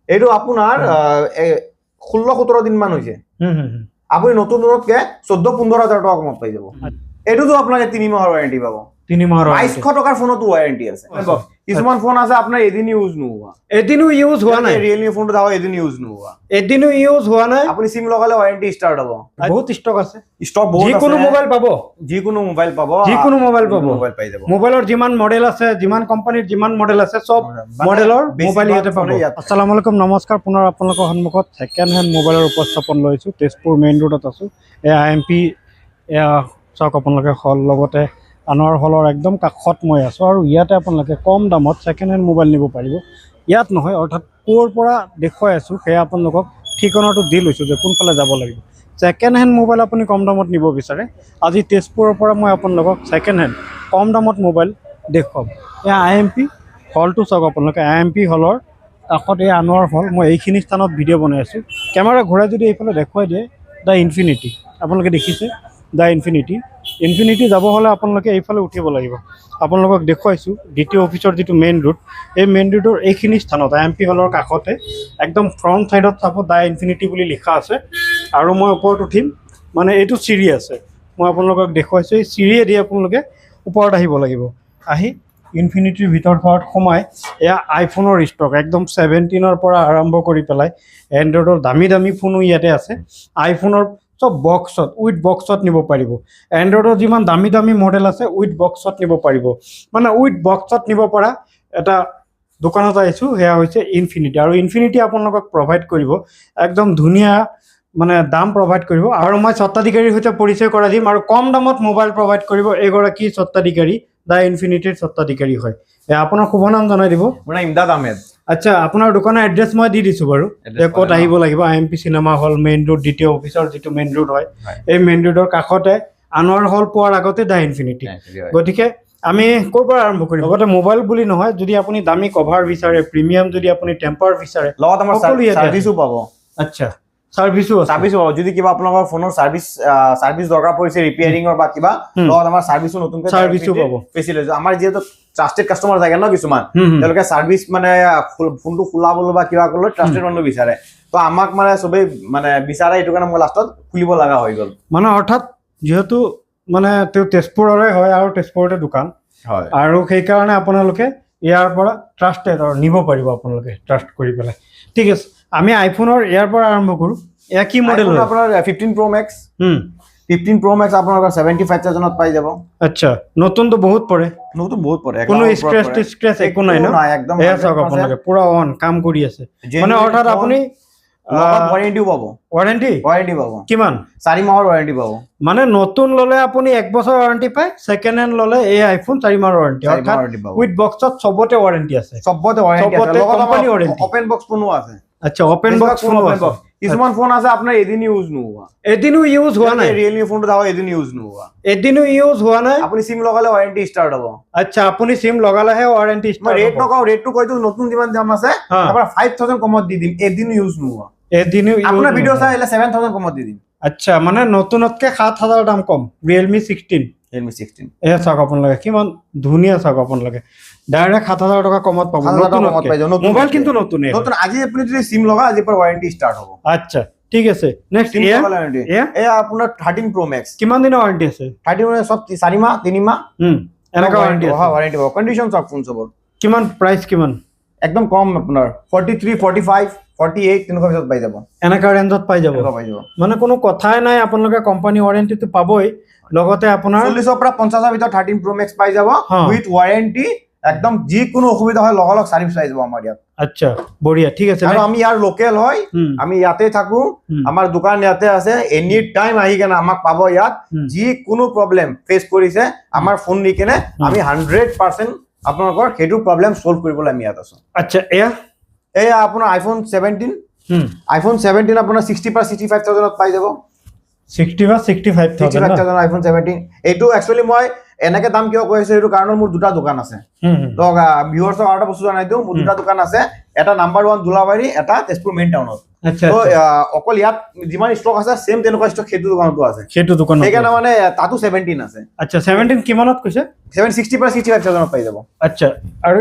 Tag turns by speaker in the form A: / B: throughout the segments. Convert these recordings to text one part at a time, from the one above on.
A: এইটো আপোনাৰ 16-17 দিন মান হৈছে। আপুনি নতুন দৰতকে 14-15 হাজাৰ টকা কমত পাই যাব। এইটোতো আপোনাক 3 মাহৰ ৱাৰেণ্টি পাব।
B: 3 মাহৰ
A: 2200 টকাৰ ফোনতো ৱাৰেণ্টি আছে। কিছুমান ফোন আছে আপোনাৰ এদিন ইউজ নোহোৱা,
B: এদিনো ইউজ হোৱা নাই।
A: ৰিয়েলমি ফোনটো দাও এদিন ইউজ নোহোৱা,
B: এদিনো ইউজ হোৱা নাই।
A: আপুনি সিম লগালে ৱাৰেণ্টি ষ্টাৰ্ট হ'ব।
B: বহুত ষ্টক আছে,
A: ষ্টক বহুত আছে।
B: যিকোনো মোবাইল পাব,
A: যিকোনো মোবাইল পাব,
B: যিকোনো মোবাইল পাব।
A: মোবাইল পাই যাব।
B: মোবাইলৰ যিমান মডেল আছে, যিমান কোম্পানীৰ যিমান মডেল আছে, সব মডেলৰ মোবাইল ইয়াতে পাব। আসসালামু আলাইকুম, নমস্কাৰ। পুনৰ আপোনালোকৰ সন্মুখত ছেকেণ্ড হেণ্ড মোবাইলৰ উপস্থাপন লৈছোঁ। তেজপুৰ মেইন ৰোডত আছোঁ। এয়া IMP, এয়া চাওক আপোনালোকে হল, লগতে আনোৱাৰ হলৰ একদম কাষত মই আছোঁ। আৰু ইয়াতে আপোনালোকে কম দামত ছেকেণ্ড হেণ্ড মোবাইল নিব পাৰিব। ইয়াত নহয়, অৰ্থাৎ ক'ৰ পৰা দেখুৱাই আছোঁ সেয়া আপোনালোকক ঠিকনাটো দি লৈছোঁ যে কোনফালে যাব লাগিব। ছেকেণ্ড হেণ্ড মোবাইল আপুনি কম দামত নিব বিচাৰে, আজি তেজপুৰৰ পৰা মই আপোনালোকক ছেকেণ্ড হেণ্ড কম দামত মোবাইল দেখুৱাম। এয়া IMP হলটো চাওক আপোনালোকে। IMP হলৰ কাষত এই আনোৱাৰ হল। মই এইখিনি স্থানত ভিডিঅ' বনাই আছোঁ। কেমেৰা ঘূৰাই যদি এইফালে দেখুৱাই দিয়ে, দ্য ইনফিনিটি আপোনালোকে দেখিছে, দ্য ইনফিনিটি যাব হ'লে আপোনালোকে এইফালে উঠিব লাগিব। আপোনালোকক দেখুৱাইছোঁ দ্বিতীয় অফিচৰ যিটো মেইন ৰোড, এই মেইন ৰোডৰ এইখিনি স্থানত IMP হলৰ কাষতে একদম ফ্ৰণ্ট ছাইডত চাব দ্য ইনফিনিটি বুলি লিখা আছে। আৰু মই ওপৰত উঠিম, মানে এইটো চিৰি আছে, মই আপোনালোকক দেখুৱাইছোঁ। এই চিৰিয়েদি আপোনালোকে ওপৰত আহিব লাগিব। আহি ইনফিনিটিৰ ভিতৰত সোমাই এয়া আইফোনৰ ষ্টক একদম 17ৰ পৰা আৰম্ভ কৰি পেলাই এণ্ড্ৰইডৰ দামী দামী ফোনো ইয়াতে আছে। আইফোনৰ সব বক্সত, উইথ বক্সত নিব পাৰিব। এণ্ড্ৰইডৰ যিমান দামী দামী মডেল আছে উইথ বক্সত নিব পাৰিব। মানে উইথ বক্সত নিব পৰা এটা দোকানত আহিছোঁ, সেয়া হৈছে ইনফিনিটি। আৰু ইনফিনিটি আপোনালোকক প্ৰভাইড কৰিব একদম ধুনীয়া মানে দাম প্ৰভাইড কৰিব। আৰু মই স্বত্বাধিকাৰীৰ সৈতে পৰিচয় কৰাই দিম। আৰু কম দামত মোবাইল প্ৰভাইড কৰিব এইগৰাকী স্বত্বাধিকাৰী, দ্য ইনফিনিটিৰ স্বত্বাধিকাৰী হয়। আপোনাৰ শুভ নাম জনাই দিব।
A: মানে ইমদাদ আহমেদ।
B: আচ্ছা, আপোনাৰ দোকানৰ এড্ৰেছ মই দি দিছোঁ বাৰু, ক'ত আহিব লাগিব। IMP cinema hall main road, দ্বিতীয় অফিচৰ যিটো মেইন ৰোড হয়, এই মেইন ৰোডৰ কাষতে আনোৱাৰ হল পোৱাৰ আগতে দ্য ইনফিনিটি। গতিকে আমি ক'ৰ পৰা আৰম্ভ কৰিম? লগতে মোবাইল বুলি নহয়, যদি আপুনি দামী কভাৰ বিচাৰে, প্ৰিমিয়াম যদি আপুনি টেম্পাৰ বিচাৰে,
A: লগত আমাৰ চাৰ্ভিছো পাব।
B: আচ্ছা, চাৰ্ভিছো পাব।
A: যদি কিবা আপোনালোকৰ ফোনৰ চাৰ্ভিছ দৰকাৰ পৰিছে, ৰিপেয়াৰিঙৰ বা কিবা, লগত আমাৰ চাৰ্ভিছো নতুনকৈ
B: চাৰ্ভিছো পাব।
A: ফেচিলিটি আমাৰ যিহেতু ট্ৰাষ্টেড কাষ্টমাৰ থাকে ন কিছুমান, তেওঁলোকে চাৰ্ভিছ মানে ফোনটো খোলাবলৈ বা কিবা কৰিবলৈ ট্ৰাষ্টেড মানুহ বিচাৰে। তো আমাক মানে চবেই মানে বিচাৰে, এইটো কাৰণে মই লাষ্টত খুলিব লগা হৈ গ'ল।
B: মানে অৰ্থাৎ যিহেতু মানে তেওঁ তেজপুৰৰে হয় আৰু তেজপুৰতে দোকান হয়, আৰু সেইকাৰণে আপোনালোকে ইয়াৰ পৰা ট্ৰাষ্টেড আৰু নিব পাৰিব আপোনালোকে ট্ৰাষ্ট কৰি পেলাই। ঠিক আছে, আমি আইফোনৰ ইয়াৰ পৰা আৰম্ভ কৰোঁ। এয়া কি মডেল হয়
A: আপোনাৰ? 15 Pro Max। 15 Pro Max আপোনালোকৰ 75,000ত পাই যাব।
B: আচ্ছা, নতুনটো বহুত পৰে,
A: নতুন বহুত পৰে,
B: কোনো স্ক্ৰেচ একো নাই ন?
A: একদম
B: এয়া চাওক আপোনালোকে পুৰা অন কাম কৰি আছে। মানে অৰ্থাৎ আপুনি
A: ৱাৰেণ্টিও পাব।
B: ৱাৰেণ্টি
A: পাব
B: কিমান?
A: 4 মাহৰ ৱাৰেণ্টি পাব।
B: মানে নতুন ল'লে আপুনি 1 বছৰ ৱাৰেণ্টি পায়, ছেকেণ্ড হেণ্ড ল'লে এই আইফোন 4 মাহৰ ৱাৰেণ্টি। অৰ্থাৎ উইথ বক্সত চবতে ৱাৰেণ্টি আছে,
A: চবতে ৱাৰেণ্টি আছে, লগত
B: কোম্পানী ৱাৰেণ্টি।
A: ওপেন বক্স ফোনো আছে।
B: আচ্ছা, ওপেন বক্স ফোনো আছে।
A: কিছুমান ফোন আছে আপোনাৰ এদিন ইউজ নোহোৱা,
B: এদিনো ইউজ হোৱা নাই।
A: ৰিয়েলমি ফোনটো দাও এদিন ইউজ নোহোৱা,
B: এদিনো ইউজ হোৱা নাই।
A: আপুনি সিম লগালে ৱাৰেণ্টি ষ্টাৰ্ট হ'ব।
B: আচ্ছা, আপুনি সিম লগালেহে ৱাৰেণ্টি ষ্টাৰ্ট হ'ব।
A: ৰেট নকওঁ, ৰেটটো কৈতো নতুন যিমান দাম আছে আপোনাৰ 5,000 কমত দি দিম, এদিন ইউজ নোহোৱা।
B: এদিনো
A: আপোনাৰ ভিডিঅ' চাই আহিলে 7,000 কমত দি দিম।
B: আচ্ছা, মানে নতুনতকে 7,000 দাম কম। ৰিয়েলমি 16। এয়া চাওক আপোনালোকে কিমান ধুনীয়া, চাওক আপোনালোকে ডাইৰেক্ট 7,000 টকা কমত পাব। মোবাইল কিন্তু নতুনে।
A: আজি আপুনি যদি সিম লগা, আজিৰ পৰা ৱাৰেণ্টি ষ্টাৰ্ট হ'ব।
B: আচ্ছা, ঠিক আছে। নেক্সট
A: এয়া আপোনাৰ 13 Pro Max।
B: কিমান দিনৰ ৱাৰেণ্টি আছে?
A: 13 সব 4 মাহ 3 মাহ
B: এনেকা ৱাৰেণ্টি আছে।
A: ৱাৰেণ্টি পাব। কণ্ডিশ্যন চব ফোন চবৰ।
B: কিমান প্ৰাইচ? কিমান?
A: একদম কম, আপোনাৰ 43, 45, 48 তেনেকুৱা ভিতৰত পাই যাব। এনেকা
B: ৰেঞ্জত পাই যাব। মানে কোনো কথাই নাই, আপোনালোকে কোম্পানী ৱাৰেণ্টিটো পাবই। লগতে আপোনাৰ
A: 40ৰ পৰা 50ৰ ভিতৰত 13 Pro Max পাই যাব উইথ ৱাৰেণ্টি। একদম যিকোনো অসুবিধা হয় লগা লগ চাৰ্ভিছ পাই যাব আমাৰ ইয়াত।
B: আচ্ছা, বঢ়িয়া, ঠিক আছে।
A: আৰু আমি ইয়াৰ লোকেল হয়, আমি ইয়াতে থাকো, আমাৰ দোকান ইয়াতে আছে। এনি টাইম আহি কেনে আমাক পাব ইয়াত। যিকোনো প্ৰব্লেম ফেচ কৰিছে আমাৰ ফোন দি কেনে আমি 100% আপোনালোকৰ সেইটো প্ৰব্লেম সলভ কৰিবলৈ আমি ইয়াত আছো।
B: আচ্ছা,
A: এয়া আপোনাৰ iPhone 17। iPhone 17 আপোনাৰ 60 পৰা 65,000ত পাই যাব।
B: 60 বা 65,000
A: iPhone 17। এইটো একচুৱেলি মই এনেকে দাম কিয় কৈ আছো, এইটো কাৰণ মোৰ দুটা দোকান আছে। ভিউৱাৰ্ছক আৰু এটা বস্তু জনাই দিওঁ, মোৰ দুটা দোকান আছে। এটা নাম্বাৰ 1 দুলাবাৰী, এটা তেজপুৰ মেইন টাউনত। তো অকল ইয়াত যিমান ষ্টক আছে সেম তেনেকুৱা ষ্টক সেইটো দোকানতো আছে। সেইকাৰণে মানে তাতো 17 আছে।
B: আচ্ছা, 17 কিমানত কৈছে?
A: 760 পৰা 65,000ত পাই যাব।
B: আচ্ছা, আৰু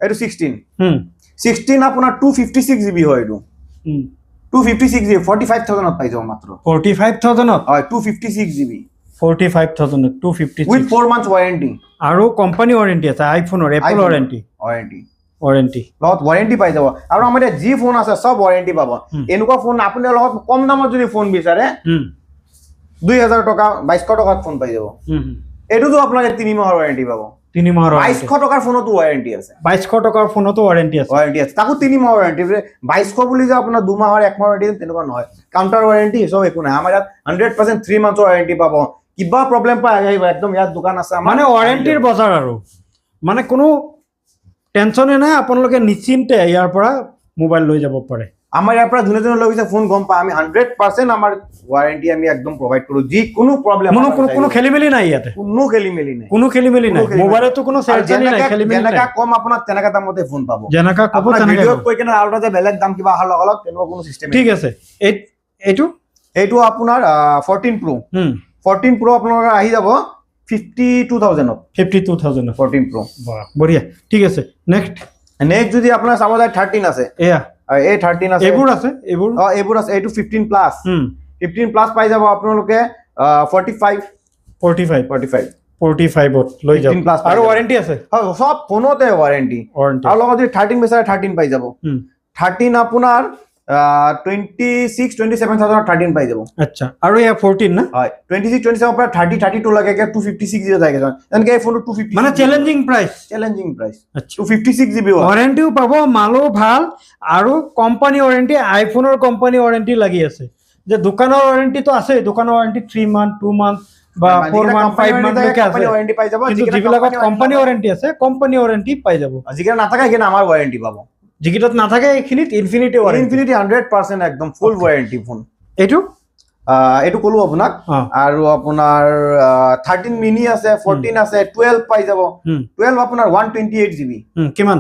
B: এইটো
A: 16। 16 আপোনাৰ 256 GB হয় এইটো 256 GB 45,000 পাই যাব মাত্ৰ
B: 45,000
A: হয় 256 GB
B: 45,000 256
A: with 4 months warranty
B: আৰু কোম্পানী ওয়াৰেন্টি আছে আইফোনৰ এপল ওয়াৰেন্টি
A: লগত ৱাৰেণ্টি পাই যাব আৰু আমাৰ ইয়াত যি ফোন আছে সব ৱাৰেণ্টি পাব এনেকুৱা ফোন আপুনি লগত কম দামত যদি ফোন বিচাৰে 2000 টকা 2200 টকাত ফোন পাই যাব এটোতো আপোনালোকে 3 মাহৰ ৱাৰেণ্টি পাব
B: 3 মাহৰ
A: 2200 টকাৰ ফোনতো ৱাৰেণ্টি আছে
B: 2200 টকাৰ ফোনতো ৱাৰেণ্টি আছে
A: তাকো 3 মাহৰ ৱাৰেণ্টি 2200 বুলি যে আপোনাৰ 2 মাহৰ 1 মাহৰ ৱাৰেণ্টি তেনেকুৱা নহয় কাউন্টাৰ ৱাৰেণ্টি সব একো নাই আমাৰ ইয়াত 100% 3 মান্থৰ ৱাৰেণ্টি পাব কিবা প্ৰবলেম পাই আহিব একদম ইয়াত দোকান আছে
B: মানে ৱাৰেণ্টিৰ বজাৰ আৰু মানে কোনো টেনচনে নাই আপোনালোকে নিশ্চিন্তে ইয়াৰ পৰা মোবাইল লৈ যাব পাৰে
A: আমাৰ ইয়াৰ পৰা ধুনীয়া ধুনীয়া লগিছে ফোন গম পাই আমি 100% আমাৰ ৱাৰেণ্টি আমি একদম প্ৰভাইড কৰো যি কোনো প্ৰবলেম
B: কোনো খেলিমেলি নাই ইয়াতে
A: কোনো খেলিমেলি নাই
B: মোবাইলতো কোনো চেলচনি নাই খেলিমেলি নাই
A: যেনেকা কম আপোনাক তেনেকা দামতে ফোন পাব
B: যেনেকা কব
A: তেনেকা ভিডিঅ'ত কৈ কেনে আৰু যে বেলেগ দাম কিবা অহাৰ লগালগ তেনেকুৱা কোনো চিষ্টেম
B: ঠিক আছে এইটো
A: আপোনাৰ 14 Pro 14 Pro আপোনালোকৰ আহি যাব 52,000 14 Pro
B: বাহ বঢ়িয়া ঠিক আছে নেক্সট
A: যদি আপোনাৰ চাব যায় 13 আছে
B: এয়া
A: এই 13 আছে
B: এইবোৰ আছে
A: এইটো 15 প্লাছ 15 প্লাছ পাই যাব আপোনালোকে 45
B: লৈ যাব আৰু ৱাৰেণ্টি আছে
A: সব ফোনতে ৱাৰেণ্টি আৰু লগত যদি 13 বিচাৰে 13 পাই যাব 13 আপোনাৰ 26-27,000 13 পাই যাব
B: আচ্ছা আৰু এয়া 14 না
A: হয় 26-27 পৰা 30-32 লাগে 256 GB থাকে এনেকৈ এই ফোনটো 250
B: মানে চ্যালেঞ্জিং প্ৰাইস
A: আচ্ছা 256 GB
B: ওয়াৰেণ্টিও পাব মালো ভাল আৰু কোম্পানী ওয়াৰেণ্টি আইফোনৰ কোম্পানী ওয়াৰেণ্টি লাগি আছে যে দোকানৰ ওয়াৰেণ্টি তো আছে দোকানৰ ওয়াৰেণ্টি 3 মান্থ 2 মান্থ বা 4 মান্থ 5 মান্থ লৈকে আছে
A: ওয়াৰেণ্টি পাই যাব
B: যিবিলাকত কোম্পানী ওয়াৰেণ্টি আছে কোম্পানী ওয়াৰেণ্টি পাই যাব
A: আজিকালি নাথাকে কিনা আমাৰ ওয়াৰেণ্টি পাব
B: যিকিটাত নাথাকে এইখিনিত ইনফিনিটি ওয়াৰেণ্টি
A: ইনফিনিটি 100% একদম ফুল ওয়াৰেণ্টি ফোন এইটো কলো আপোনাক আৰু আপোনাৰ 13 মিনি আছে 14 আছে 12 পাই যাব 12 আপোনাৰ 128 GB
B: কিমান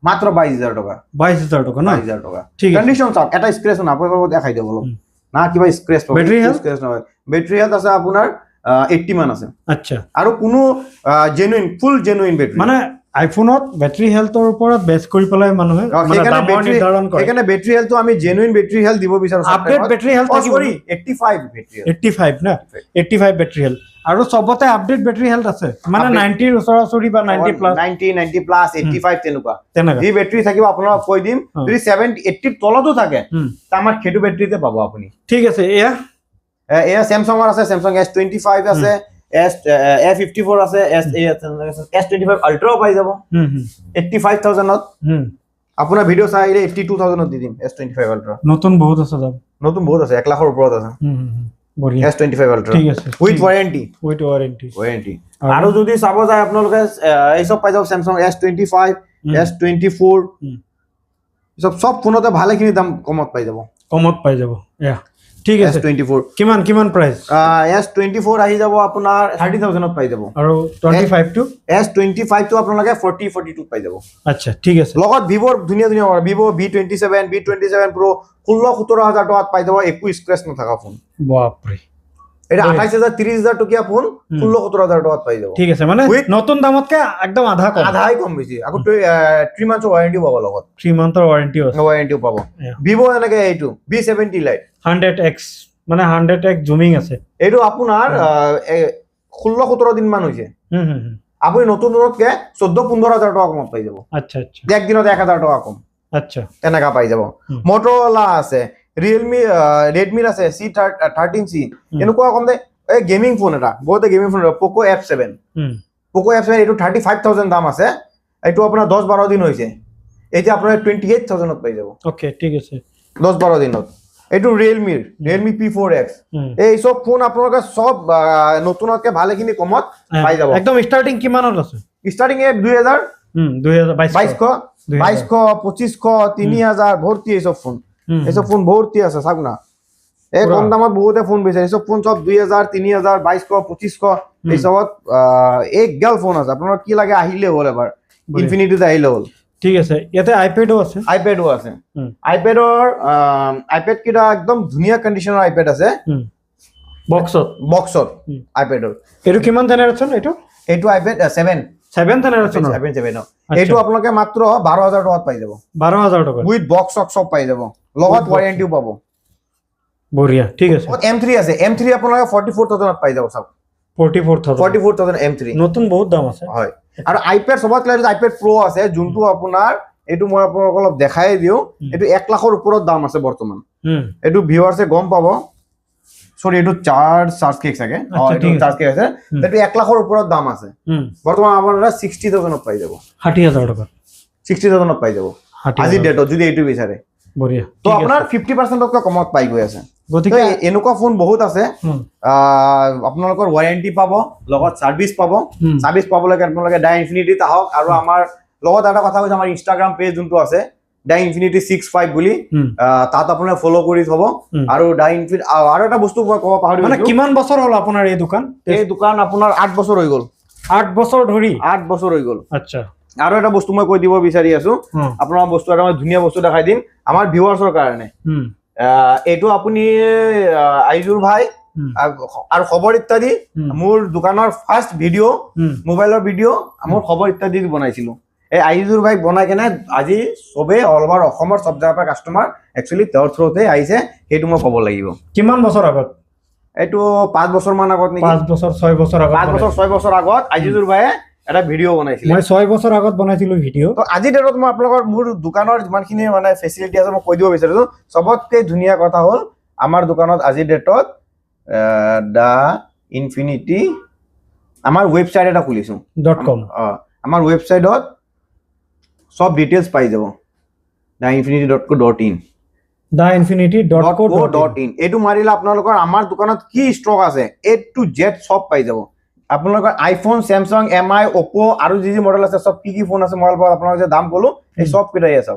A: মাত্ৰ 22,000 টকা
B: 22,000 টকা না
A: 22,000 টকা কন্ডিশন চাওক এটা স্ক্ৰেচ না আপোনাক দেখাই দিব অলপ না কিবা স্ক্ৰেচ পাব স্ক্ৰেচ নহয় বেটাৰী হেলথ আছে আপোনাৰ 80 মান আছে
B: আচ্ছা
A: আৰু কোনো ফুল জেনুইন বেটাৰী
B: মানে আইফোনত বেটাৰী হেলথৰ ওপৰত বেছ কৰি পেলাই মানুহে মানে দামৰ নিৰ্ধাৰণ কৰে
A: এখানে বেটাৰী হেলথটো আমি জেনুইন বেটাৰী হেলথ দিব বিচাৰো
B: আপডেট বেটাৰী হেলথ
A: সৰি 85 বেটাৰী
B: 85 না 85 বেটাৰী হেলথ আৰু সবতে আপডেট বেটাৰী হেলথ আছে মানে 90 ৰ ওচৰা-ওচৰি বা 90 প্লাস
A: 90 প্লাস 85 তেনেকুৱা যি বেটাৰী থাকিব আপোনাক কৈ দিম যদি 70 80 তলতো থাকে তা আমাৰ খেটো বেটাৰীতে পাব আপুনি
B: ঠিক আছে এয়া
A: স্যামসাংৰ আছে স্যামসাং S25 আছে A54 আছে S25 আল্ট্ৰাও পাই যাব 85,000 ত আপোনাৰ ভিডিও চাই 82,000 ত দি দিম S25 আল্ট্ৰা
B: নতুন বহুত আছে যাব
A: নতুন বহুত আছে 1 লাখৰ ওপৰত আছে
B: বঢ়িয়া
A: S25 আল্ট্ৰা
B: ঠিক আছে
A: উইথ ওয়াৰেণ্টি আৰু যদি চাব যায় আপোনালোকে এই সব পাই যাব স্যামসাং S25 S24 সব ফোনতে ভালেখিনি দাম কমত পাই যাব
B: এয়া ঠিক আছে
A: S24
B: কিমান প্ৰাইস
A: S24 আহি যাব আপোনাৰ 30,000 ত পাই যাব
B: আৰু 25 টো
A: S25 টো আপোনালোকে 42 পাই যাব
B: আচ্ছা ঠিক আছে
A: লগত Vivo ধুনীয়া Vivo V27 Pro 16-17,000 টকাত পাই যাব একো স্ক্ৰেচ নথকা ফোন
B: বাপ ৰে
A: এটা 28,000-30,000 টকীয়া ফোন 16-17,000 টকাত পাই যাব
B: ঠিক আছে মানে নতুন দামতকে একদম আধাই কম বেছি
A: আকৌ 3 মান্থৰ ওয়াৰেণ্টি পাব লগত
B: 3 মান্থৰ ওয়াৰেণ্টিও পাব
A: Vivo এনেকে এইটো V70 Lite
B: 100x মানে 100x জুমিং আছে
A: এইটো আপোনাৰ 16-17 দিন মান হৈছে আপুনি নতুনতকে 14-15,000 টকা কমত পাই যাব
B: আচ্ছা
A: এক দিনত 1,000 টকা কম
B: আচ্ছা
A: তেনেকা পাই যাব Motorola আছে Redmi আছে C13C এনেকুৱা কম দে এই গেমিং ফোন এটা বহুতে গেমিং ফোন Poco F7 এইটো 35,000 দাম আছে এইটো আপোনাৰ 10-12 দিন হৈছে এতিয়া আপোনাৰ 28,000 ত পাই যাব
B: ওকে ঠিক আছে
A: 10-12 দিনত এইটো Realme P4X এই সব ফোন আপোনালোকে সব নতুনতকে ভালেখিনি কমত পাই যাব
B: একদম স্টাৰ্টিং কিমানত আছে
A: স্টাৰ্টিং 2200 2500 3000 ভৰ্তি এই সব ফোন ভৰ্তি আছে চাওক না এই কম দামত বহুতে ফোন বিচাৰে সব ফোন সব 2000 3000 2200 2500 এই সবত এক গাল ফোন আছে আপোনাৰ কি লাগে আহিলে হ'ল এবাৰ ইনফিনিটিতে আহিলে হ'ল
B: ঠিক আছে ইয়াতে আইপ্যাডও আছে
A: আইপ্যাড কিটা একদম ধুনীয়া কন্ডিশনৰ আইপ্যাড আছে বক্সত আইপ্যাডৰ
B: এটো কিমান জেনাৰেশন এইটো
A: আইপ্যাড 7
B: 7th জেনাৰেশ্যনৰ
A: 7 এইটো আপোনালোকে মাত্ৰ 12,000 টকাত পাই যাব
B: 12,000 টকা
A: উইথ বক্স চক সব পাই যাব লগত ওয়াৰেন্টিও পাব
B: বঢ়িয়া ঠিক আছে
A: M3 আছে M3 আপোনালোকে 44,000 পাই যাব সব 44,000 M3
B: নতুন বহুত দাম আছে
A: হয় আৰু আইপ্যাড সবত ক্লিয়াৰ আইপ্যাড প্ৰো আছে যোনটো আপোনাৰ এটো মই আপোনাক অলপ দেখাই দিও এটো 1 লাখৰ ওপৰত দাম আছে বৰ্তমান এটো ভিউয়াৰ্সে গম পাব সৰি এটো চাৰ্জ কেক থাকে এটো চাৰ্জ কেক আছে এটো 1 লাখৰ ওপৰত দাম আছে বৰ্তমান আপোনারা 60,000 পাই যাব
B: 60,000 টাকা
A: 60,000 পাই যাব আজি ডেটত যদি এটো বিচাৰে
B: বঢ়িয়া
A: তো আপোনাৰ 50% তকৈ কমত পাই গৈ আছে গতিকে এনেকুৱা ফোন বহুত আছে আপোনালোকৰ ওয়াৰেন্টি পাব লগত সাৰ্ভিস পাব সাৰ্ভিস পাবলৈকে আপোনালোকে ডাই ইনফিনিটি আহক আৰু আমাৰ লগত এটা কথা কৈছে আমাৰ ইনষ্টাগ্ৰাম পেজ যোনটো আছে ডাই ইনফিনিটি 65 বুলি তাত আপোনালোকে ফলো কৰি থব আৰু ডাই ইনফিনিটি আৰু এটা বস্তু ক'ব পাহৰি
B: মানে কিমান বছৰ হ'ল আপোনাৰ এই দোকান
A: আপোনাৰ 8 বছৰ হৈ গ'ল
B: 8 বছৰ ধৰি
A: 8 বছৰ হৈ গ'ল
B: আচ্ছা
A: আৰু এটা বস্তু মই কৈ দিব বিচাৰি আছো আপোনাৰ বস্তু এটা মই ধুনীয়া বস্তু দেখাই দিম আমাৰ ভিউয়াৰ্সৰ কাৰণে এইটো আপুনি আইজুৰ ভাই আৰু খবৰ ইত্যাদি মোৰ দোকানৰ ফাৰ্স্ট ভিডিও মোবাইলৰ ভিডিও মোৰ খবৰ ইত্যাদি বনাইছিলো এই আইজুৰ ভাই বনাই কেনে আজি সবে অল ওভাৰ অসমৰ সব জায়গাৰ পৰা কাস্টমাৰ একচুয়ালি তেওঁৰ থ্ৰুতে আহিছে সেইটো মই ক'ব লাগিব
B: কিমান বছৰ আগত
A: এইটো 5 বছৰ মান আগত নেকি
B: 5 বছৰ 6 বছৰ আগত
A: 5 বছৰ 6 বছৰ আগত আইজুৰ ভাই এটা ভিডিও বনাইছিল
B: মই 6 বছৰ আগত বনাইছিলো ভিডিও
A: তো আজি ডেটত মই আপোনালোকৰ মোৰ দোকানৰ যিমানখিনি মানে ফেসিলিটি আছে মই কৈ দিব বিচাৰিছো সবতকৈ ধুনীয়া কথা হ'ল আমাৰ দোকানত আজি ডেটত দা ইনফিনিটি আমাৰ ওয়েবসাইট এটা খুলিছো
B: .com
A: আমাৰ ওয়েবসাইটত সব ডিটেইলস পাই যাব dainfinity.co.in dainfinity.co.in এটো মাৰিলে আপোনালোকৰ আমাৰ দোকানত কি ষ্টক আছে A to Z সব পাই যাব আপোনালোকৰ আইফোন স্যামসাং এমআই ওপো আৰু যি মডেল আছে সব কি ফোন আছে মোবাইল আপোনালোকে যে দাম কলো এই সব কিটাই আছে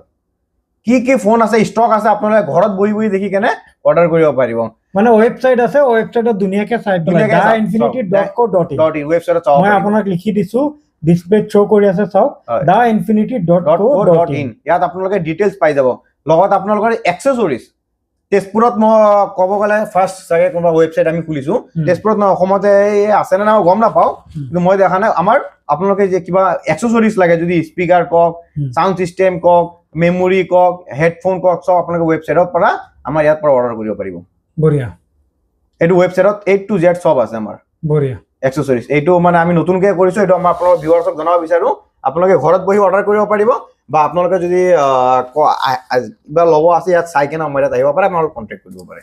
A: কি ফোন আছে ষ্টক আছে আপোনালোকে ঘৰত বহি বহি দেখি কেনে অৰ্ডাৰ কৰিব পাৰিব
B: মানে ওয়েবসাইট আছে ওয়েবসাইটত দুনিয়াকে চাই পেলাই dainfinity.co.in
A: ওয়েবসাইটত চাও
B: মই আপোনাক লিখি দিছো ডিসপ্লে শো কৰি আছে চাওক dainfinity.co.in
A: ইয়াত আপোনালোকে ডিটেইলস পাই যাব লগত আপোনালোকৰ এক্সেসৰিজ তেজপুৰত মই ক'ব গ'লে ফাৰ্স্ট চাগে কোনোবা ওয়েবসাইট আমি খুলিছো তেজপুৰত মই অসমতে আছে না গম নাপাও কিন্তু মই দেখা নাই আমাৰ আপোনালোকে যে কিবা এক্সেসৰিজ লাগে যদি স্পিকাৰ কক সাউন্ড সিস্টেম কক মেমৰি কক হেডফোন কক সব আপোনালোকে ওয়েবসাইটৰ পৰা আমাৰ ইয়াত পৰা অৰ্ডাৰ কৰিব পাৰিব
B: বঢ়িয়া
A: এটো ওয়েবসাইটত A to Z সব আছে আমাৰ
B: বঢ়িয়া
A: এক্সেসৰিজ এইটো মানে আমি নতুনকৈ কৰিছো এইটো আমাৰ আপোনালোকৰ ভিউয়াৰ্সক জনাব বিচাৰো আপোনালোকে ঘৰত বহি অৰ্ডাৰ কৰিব পাৰিব বা আপোনালোকে যদি কিবা ল'ব আছে ইয়াত চাই কেনে আমাৰ ইয়াত আহিব পাৰে আপোনালোকে কন্টেক্ট কৰিব পাৰে